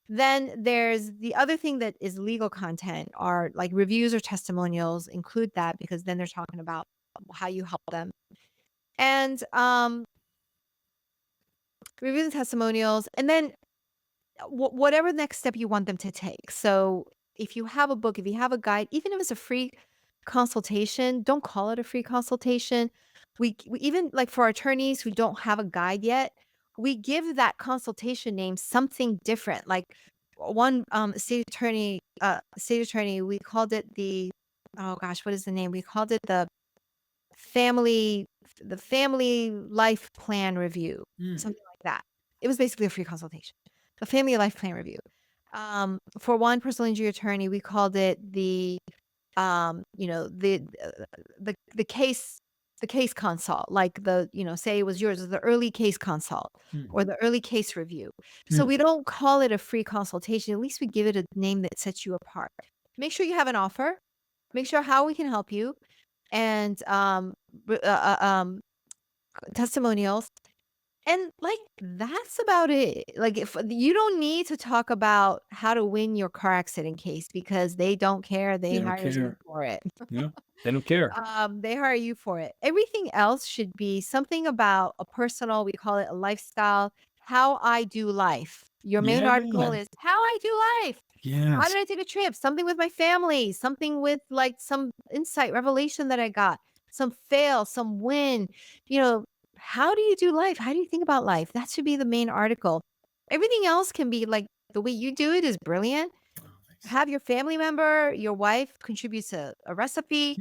Then there's the other thing that is legal content, are like reviews or testimonials. Include that, because then they're talking about how you help them. And reviews and testimonials, and then whatever next step you want them to take. So if you have a book, if you have a guide, even if it's a free consultation, don't call it a free consultation. We even, like, for attorneys who don't have a guide yet, we give that consultation name something different. Like one state attorney, we called it the, oh gosh, what is the name? We called it the family life plan review, something like that. It was basically a free consultation, the family life plan review. For one personal injury attorney, we called it the the case consult, like say it was yours, the early case consult or the early case review. So we don't call it a free consultation. At least we give it a name that sets you apart. Make sure you have an offer. Make sure how we can help you, and testimonials. And like, that's about it. Like, if you don't need to talk about how to win your car accident case, because they don't care. They hire you for it. Yeah, they don't care. They hire you for it. Everything else should be something about a personal, we call it a lifestyle, how I do life. Your main article is how I do life. How did I take a trip? Something with my family, something with like some insight, revelation that I got, some fail, some win, how do you do life? How do you think about life? That should be the main article. Everything else can be like, the way you do it is brilliant. Have your family member, your wife contributes a recipe.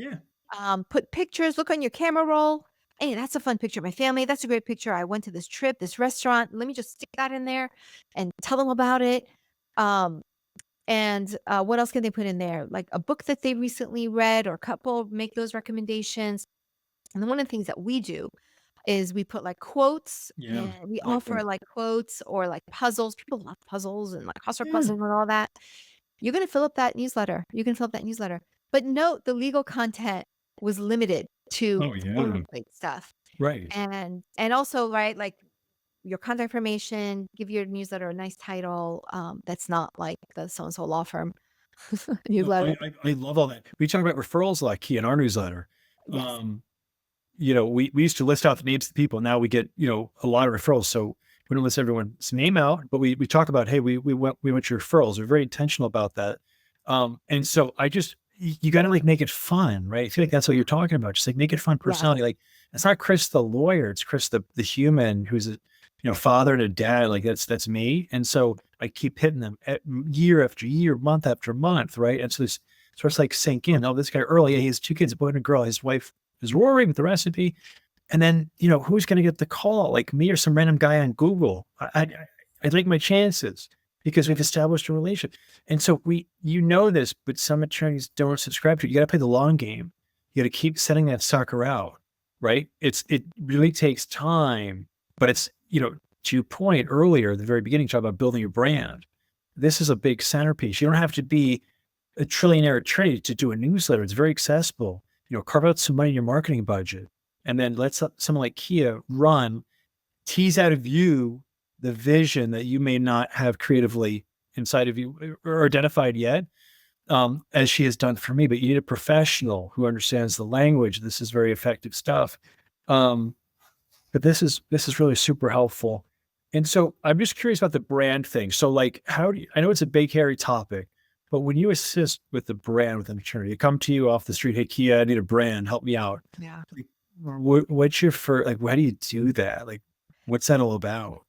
Put pictures, look on your camera roll. Hey, that's a fun picture of my family. That's a great picture. I went to this trip, this restaurant. Let me just stick that in there and tell them about it. And what else can they put in there? Like a book that they recently read, or a couple, make those recommendations. And then one of the things that we do is we put like quotes, and we offer like quotes or like puzzles. People love puzzles and like crossword puzzles and all that. You're going to fill up that newsletter. You can fill up that newsletter. But note, the legal content was limited to like stuff. Right. And also, right, like your contact information, give your newsletter a nice title that's not like the so-and-so law firm newsletter. I love all that. We talk about referrals like Kia in our newsletter. Yes. We used to list out the names of the people. Now we get, a lot of referrals. So we don't list everyone's name out, but we talk about, hey, we went your referrals. We're very intentional about that. And so you got to like make it fun, right? I feel like that's what you're talking about. Just like make it fun personality. Like, it's not Chris the lawyer, it's Chris the human who's a father and a dad. Like that's me. And so I keep hitting them year after year, month after month, right? And so this starts like sink in. Oh, this guy Earley, he has 2 kids, a boy and a girl. His wife is roaring with the recipe. And then, who's going to get the call? Like me or some random guy on Google? I'd like my chances because we've established a relationship. And so this, but some attorneys don't subscribe to it. You got to play the long game. You got to keep setting that sucker out, right? It really takes time, but it's, to your point earlier, at the very beginning, talk about building your brand. This is a big centerpiece. You don't have to be a trillionaire attorney to do a newsletter. It's very accessible. Carve out some money in your marketing budget, and then let someone like Kia run, tease out of you the vision that you may not have creatively inside of you or identified yet, as she has done for me. But you need a professional who understands the language. This is very effective stuff. But this is really super helpful. And so I'm just curious about the brand thing. So like, I know it's a big, hairy topic, but when you assist with the brand with an attorney, they come to you off the street, hey, Kia, I need a brand, help me out. Yeah. what's your first, like, how do you do that? Like, what's that all about?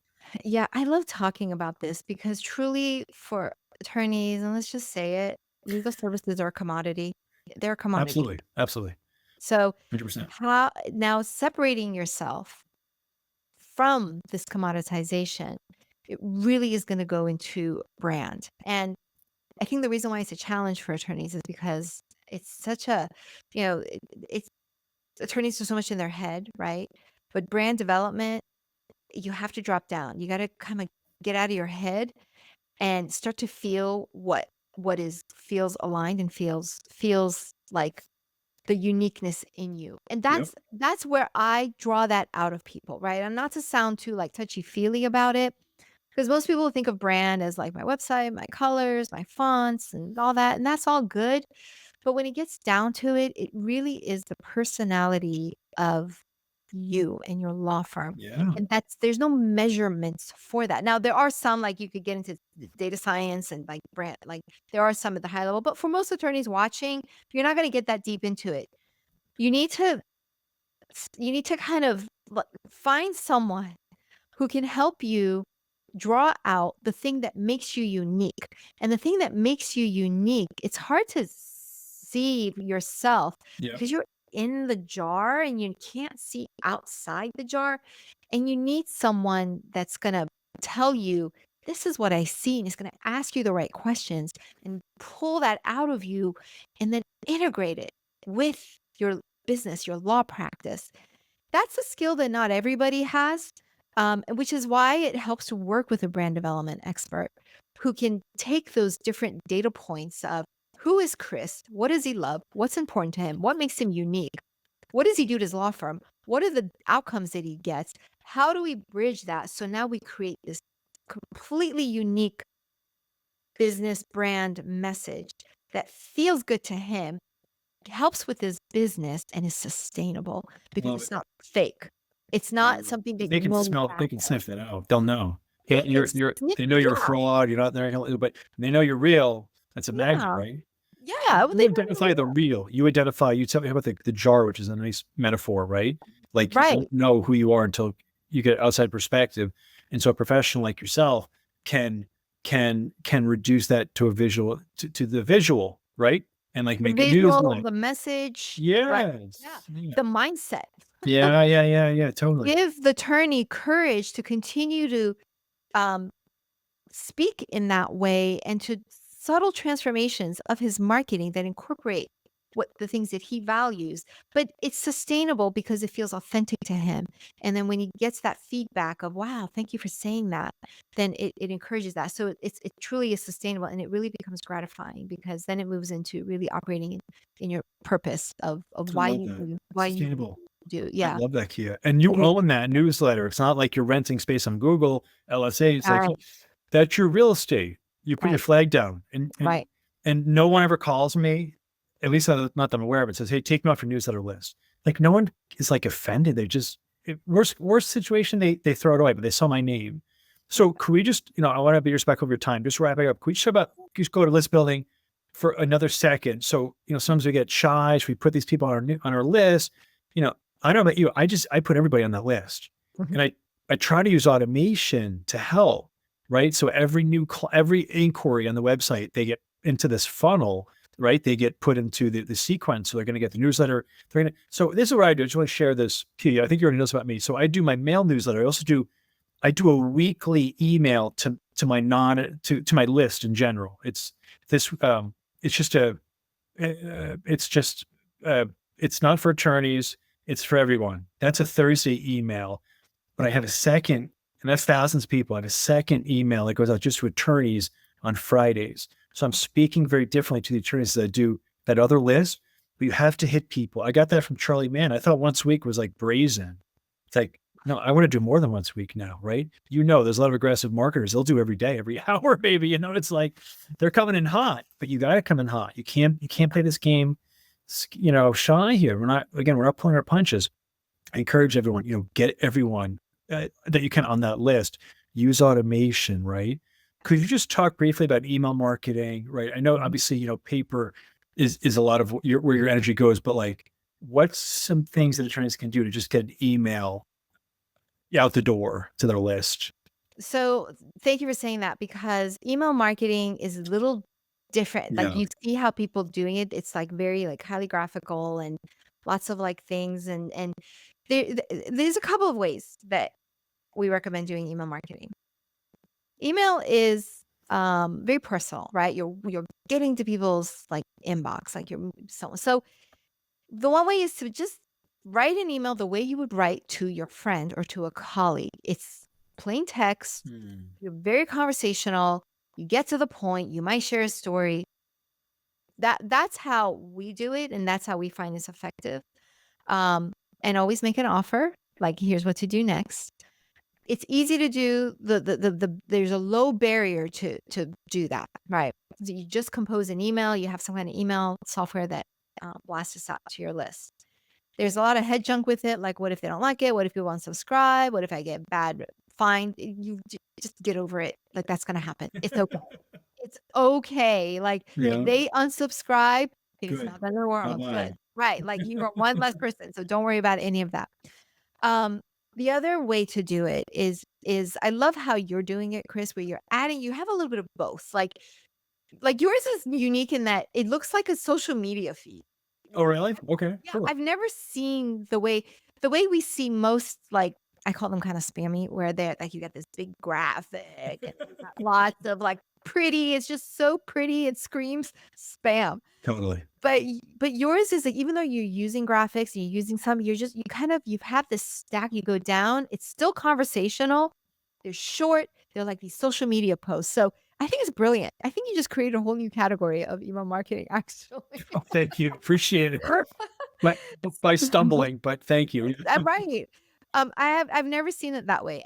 Yeah, I love talking about this because truly for attorneys, and let's just say it, legal services are a commodity. They're a commodity. Absolutely. Absolutely. So 100%. how now separating yourself from this commoditization, it really is going to go into brand. And I think the reason why it's a challenge for attorneys is because it's such a, it's attorneys do so much in their head, right? But brand development, you have to drop down. You got to kind of get out of your head and start to feel what is feels aligned and feels like the uniqueness in you. And Yep. that's where I draw that out of people, right? And not to sound too like touchy-feely about it, because most people think of brand as like my website, my colors, my fonts, and all that, and that's all good. But when it gets down to it, it really is the personality of you and your law firm. Yeah. And there's no measurements for that. Now, there are some like you could get into data science and like brand, like there are some at the high level, but for most attorneys watching, you're not going to get that deep into it. You need to kind of find someone who can help you draw out the thing that makes you unique. And the thing that makes you unique, it's hard to see yourself Yeah. because you're in the jar and you can't see outside the jar. And you need someone that's going to tell you, this is what I see. And it's going to ask you the right questions and pull that out of you and then integrate it with your business, your law practice. That's a skill that not everybody has, which is why it helps to work with a brand development expert who can take those different data points of who is Chris? What does he love? What's important to him? What makes him unique? What does he do at his law firm? What are the outcomes that he gets? How do we bridge that? So now we create this completely unique business brand message that feels good to him, helps with his business, and is sustainable because Love it's it. not fake. It's not something that They you can smell, they can manufacture. sniff it out. They'll know. They Yeah, can sniff they know you're a yeah, fraud. You're not there, but they know you're real. That's a magnet, yeah, right? yeah, well, You they know you're identify the real. real. You tell me about the jar, which is a nice metaphor, right? Like you Right. don't know who you are until you get outside perspective. And so a professional like yourself can reduce that to a visual to the visual, right? And like The make a visual, newsline. the message, right? Yeah. Yes. Yeah. The mindset. Yeah. Totally. Give the attorney courage to continue to, um, speak in that way and to subtle transformations of his marketing that incorporate what the things that he values, but it's sustainable because it feels authentic to him. And then when he gets that feedback of, wow, thank you for saying that, then it encourages that. So it truly is sustainable and it really becomes gratifying because then it moves into really operating in your purpose of I love that. why you Sustainable. do. I Yeah. love that, Kia. And you own that newsletter. It's not like you're renting space on Google, LSA. It's like All right. that's your real estate. You put your Right. flag down, Right. and no one ever calls me, at least not that I'm aware of it, says, "Hey, take me off your newsletter list." Like no one is like offended. They just worst situation, they throw it away, but they saw my name. So could we just, I want to be respectful of your time. Just wrapping up. Could we just go to list building for another second? So, sometimes we get shy. Should we put these people on our list? I don't know about you. I put everybody on that list, Mhm. and I try to use automation to help, right? So every inquiry on the website, they get into this funnel, right? They get put into the sequence. So they're going to get the newsletter. So this is what I do. I just want to share this to you. I think you already know this about me. So I do my mail newsletter. I do a weekly email to my to my list in general. It's this, it's just it's not for attorneys. It's for everyone. That's a Thursday email, but I have a second, and that's thousands of people. I have a second email that goes out just to attorneys on Fridays. So I'm speaking very differently to the attorneys that do that other list, but you have to hit people. I got that from Charlie Mann. I thought once a week was like brazen. It's like, no, I want to do more than once a week now, right? There's a lot of aggressive marketers. They'll do every day, every hour, baby. It's like they're coming in hot, but you got to come in hot. You can't play this game, shy here. We're not pulling our punches. I encourage everyone, get everyone that you can on that list. Use automation, right? Could you just talk briefly about email marketing, right? I know obviously, paper is a lot of where your energy goes, but like what's some things that attorneys can do to just get an email out the door to their list? So thank you for saying that, because email marketing is a little different. Like, Yeah. you see how people doing it. It's like very like highly graphical and lots of like things. And there's a couple of ways that we recommend doing email marketing. Email is very personal, right? You're getting to people's like inbox, like you're so the one way is to just write an email the way you would write to your friend or to a colleague. It's plain text. You're very conversational. You get to the point. You might share a story. That's how we do it, and that's how we find it's effective. Um, and always make an offer. Like, here's what to do next. It's easy to do. There's a low barrier to do that, right? So you just compose an email. You have some kind of email software that blasts us out to your list. There's a lot of head junk with it. Like, what if they don't like it? What if people unsubscribe? What if I get bad fine? Just get over it. Like, that's gonna happen. It's okay. It's okay. Like, if they unsubscribe, it's Good. not the end of the world. Bye-bye. Good. Right. Like, you are one less person. So don't worry about any of that. Um, the other way to do it is I love how you're doing it, Chris, where you have a little bit of both. Like yours is unique in that it looks like a social media feed. Oh, really? Okay. Yeah, Cool. I've never seen the way we see most, like, I call them kind of spammy, where they're like, you got this big graphic and you got lots of like pretty. It's just so pretty. It screams spam. Totally. But yours is like, even though you're using graphics, you're using some, you have this stack, you go down, it's still conversational. They're short, they're like these social media posts. So I think it's brilliant. I think you just created a whole new category of email marketing, actually. Oh, thank you. Appreciate it. By stumbling, but thank you. Right. I've never seen it that way.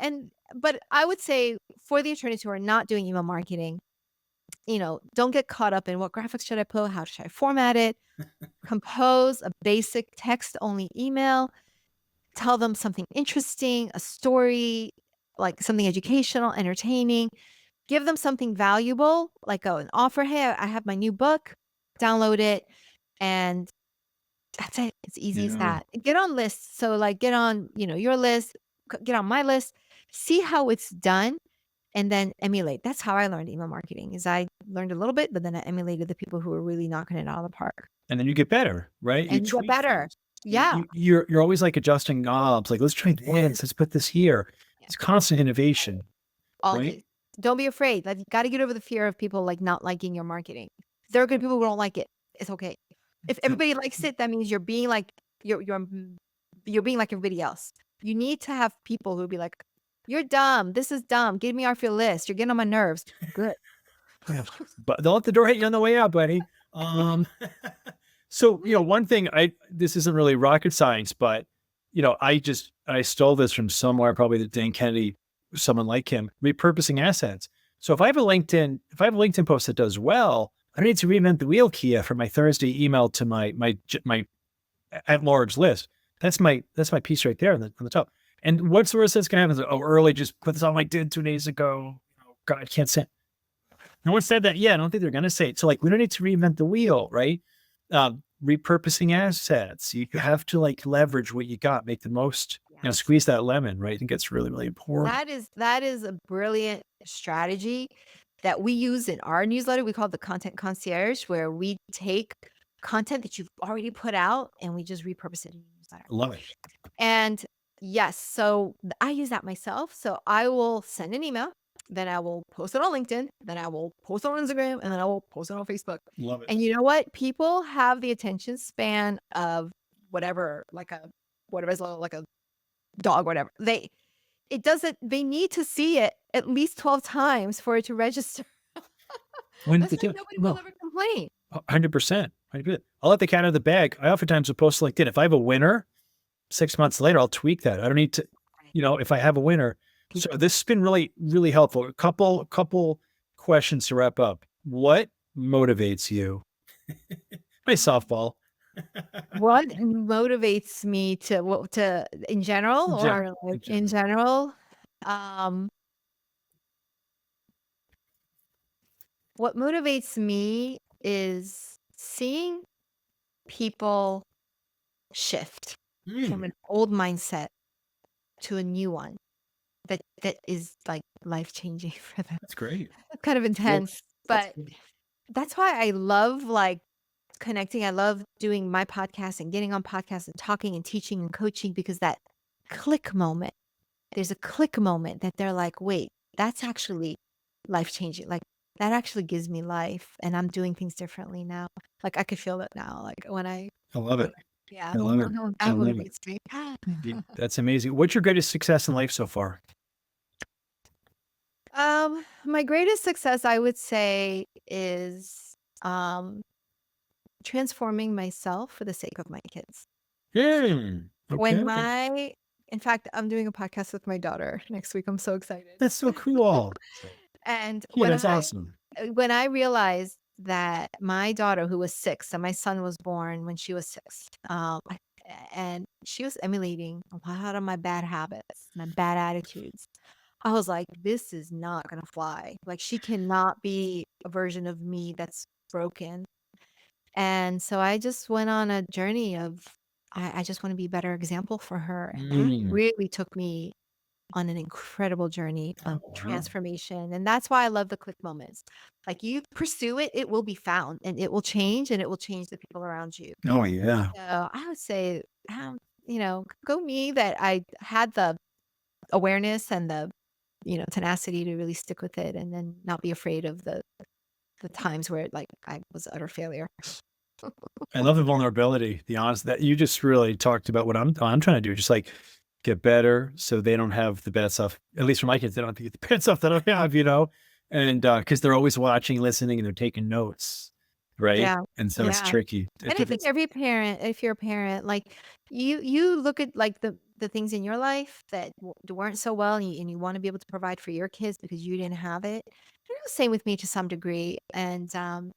But I would say, for the attorneys who are not doing email marketing, don't get caught up in what graphics should I put, how should I format it. Compose a basic text-only email. Tell them something interesting, a story, like something educational, entertaining. Give them something valuable, like an offer. Hey, I have my new book. Download it, and that's it. It's easy as that. Get on lists. So, like, get on, your list. Get on my list. See how it's done, and then emulate. That's how I learned email marketing. Is I learned a little bit, but then I emulated the people who were really knocking it out of the park. And then you get better, right? And you get tweak better. things. Yeah. You're always like adjusting knobs. Like, let's try this. Let's put this here. It's constant innovation. Always. Right? Don't be afraid. Like, you got to get over the fear of people like not liking your marketing. There are good people who don't like it. It's okay. If everybody likes it, that means you're being like you're being like everybody else. You need to have people who be like, "You're dumb. This is dumb. Get me off your list. You're getting on my nerves." Good. But don't let the door hit you on the way out, buddy. So, one thing this isn't really rocket science, but I stole this from somewhere, probably the Dan Kennedy, someone like him, repurposing assets. So if I have a LinkedIn post that does well, I don't need to reinvent the wheel, Kia, for my Thursday email to my at large list. That's my piece right there on the top. And what's the worst that's gonna happen? Oh, Earley just put this on my did 2 days ago. Oh, God, I can't say it. No one said that. Yeah, I don't think they're gonna say it. So, like, we don't need to reinvent the wheel, right? Repurposing assets. You have to like leverage what you got, make the most, squeeze that lemon, right? I think that's really, really important. That is a brilliant strategy that we use in our newsletter. We call it the content concierge, where we take content that you've already put out and we just repurpose it in your newsletter. Love it. And yes, so I use that myself. So I will send an email, then I will post it on LinkedIn, then I will post it on Instagram, and then I will post it on Facebook. Love it. And you know what? People have the attention span of whatever is like a dog, whatever. They need to see it at least 12 times for it to register. That's why nobody will ever complain. 100%. I'll let the cat out of the bag. I oftentimes will post LinkedIn. If I have a winner, 6 months later, I'll tweak that. I don't need to, if I have a winner. So this has been really, really helpful. A couple questions to wrap up. What motivates you? My softball. What motivates me to in general, or like in general? What motivates me is seeing people shift from an old mindset to a new one that is like life changing for them. That's great. It's kind of intense, but that's why I love like connecting. I love doing my podcast and getting on podcasts and talking and teaching and coaching, because that click moment, there's a click moment that they're like, wait, that's actually life changing. Like that actually gives me life, and I'm doing things differently now. Like I could feel it now. Like when I love it. yeah, I love it. I that love it. motivates me. That's amazing. What's your greatest success in life so far? My greatest success, I would say, is transforming myself for the sake of my kids. Okay. In fact, I'm doing a podcast with my daughter next week. I'm so excited. That's so cool. And Yeah, that's awesome. when I realized that my daughter, who was 6, and my son was born when she was 6, and she was emulating a lot of my bad habits, my bad attitudes. I was like, this is not gonna fly. Like she cannot be a version of me that's broken. And so I just went on a journey of I just want to be a better example for her. And that really took me on an incredible journey of transformation. And that's why I love the click moments. Like you pursue it, it will be found, and it will change, and it will change the people around you. Oh yeah. So I would say, go me, that I had the awareness and the, tenacity to really stick with it, and then not be afraid of the times where like I was utter failure. I love the vulnerability, the honest that you just really talked about what I'm trying to do. Just like get better so they don't have the bad stuff. At least for my kids, they don't have to get the bad stuff that I have, and because they're always watching, listening, and they're taking notes. Right. Yeah. And so it's Yeah. tricky. And I think every parent, if you're a parent, like you look at like the things in your life that weren't so well, and you want to be able to provide for your kids because you didn't have it. Same with me to some degree. And and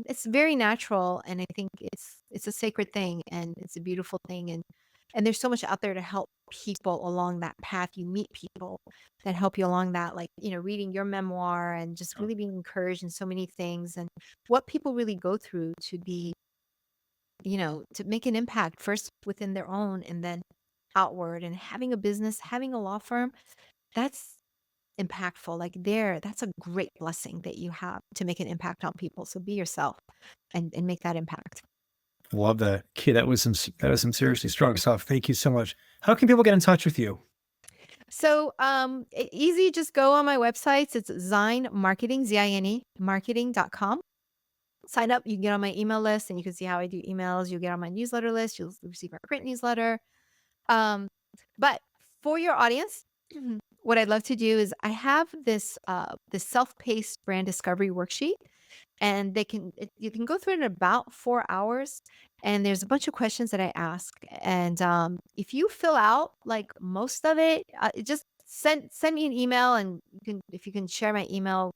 it's very natural, and I think it's a sacred thing, and it's a beautiful thing, and there's so much out there to help people along that path. You meet people that help you along that, like, reading your memoir and just really being encouraged in so many things, and what people really go through to be, to make an impact first within their own and then outward, and having a business, having a law firm, that's impactful. Like that's a great blessing that you have to make an impact on people. So be yourself and make that impact. I love that. Okay, that was some seriously strong stuff. Thank you so much. How can people get in touch with you? So easy, just go on my websites. It's Zine Marketing, Zine marketing.com. Sign up, you can get on my email list, and you can see how I do emails. You'll get on my newsletter list, you'll receive our print newsletter. But for your audience, what I'd love to do is I have this self-paced brand discovery worksheet, and you can go through it in about 4 hours, and there's a bunch of questions that I ask, and if you fill out like most of it, just send me an email, and if you can share my email,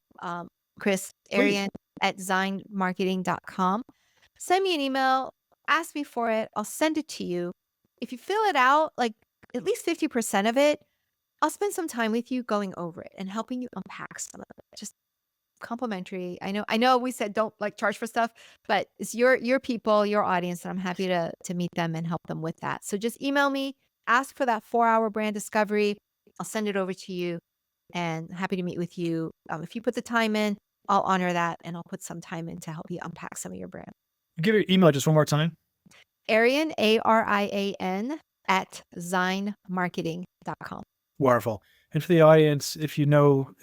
Chris Arian at zinemarketing.com. Send me an email, ask me for it, I'll send it to you. If you fill it out, like at least 50% of it, I'll spend some time with you going over it and helping you unpack some of it. Just complimentary. I know we said don't like charge for stuff, but it's your people, your audience, and I'm happy to meet them and help them with that. So just email me, ask for that 4-hour brand discovery. I'll send it over to you, and happy to meet with you. If you put the time in, I'll honor that, and I'll put some time in to help you unpack some of your brand. Give your email just one more time. Arian, Arian at zinemarketing.com. Wonderful. And for the audience, if you know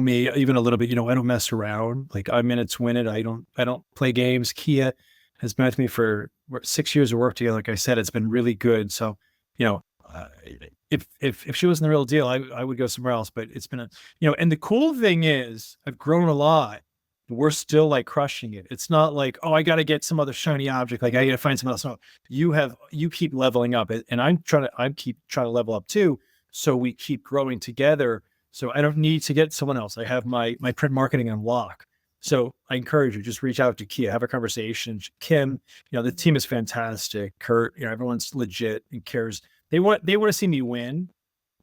me even a little bit, I don't mess around. Like I'm in it to win it. I don't play games. Kia has been with me for 6 years of work together. Like I said, it's been really good. So, if she wasn't the real deal, I would go somewhere else. But it's been and the cool thing is I've grown a lot. We're still like crushing it. It's not like, oh, I got to get some other shiny object. Like I got to find something else. No, you keep keeping up, and I keep trying to level up too. So we keep growing together. So I don't need to get someone else. I have my print marketing on lock. So I encourage you, just reach out to Kia, have a conversation. Kim, the team is fantastic. Kurt, everyone's legit and cares. They want to see me win,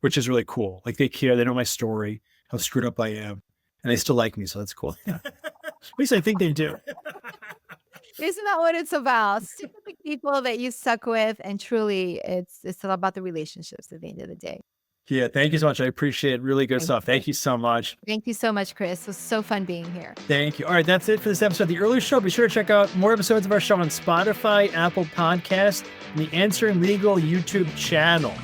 which is really cool. Like they care. They know my story, how screwed up I am, and they still like me. So that's cool. At least I think they do. Isn't that what it's about? Stick with the people that you stuck with, and truly, it's all about the relationships at the end of the day. Yeah, thank you so much. I appreciate it. Really good stuff. Thank you so much. Thank you so much, Chris. It was so fun being here. Thank you. All right, that's it for this episode of The Earley Show. Be sure to check out more episodes of our show on Spotify, Apple Podcasts, and the Answering Legal YouTube channel.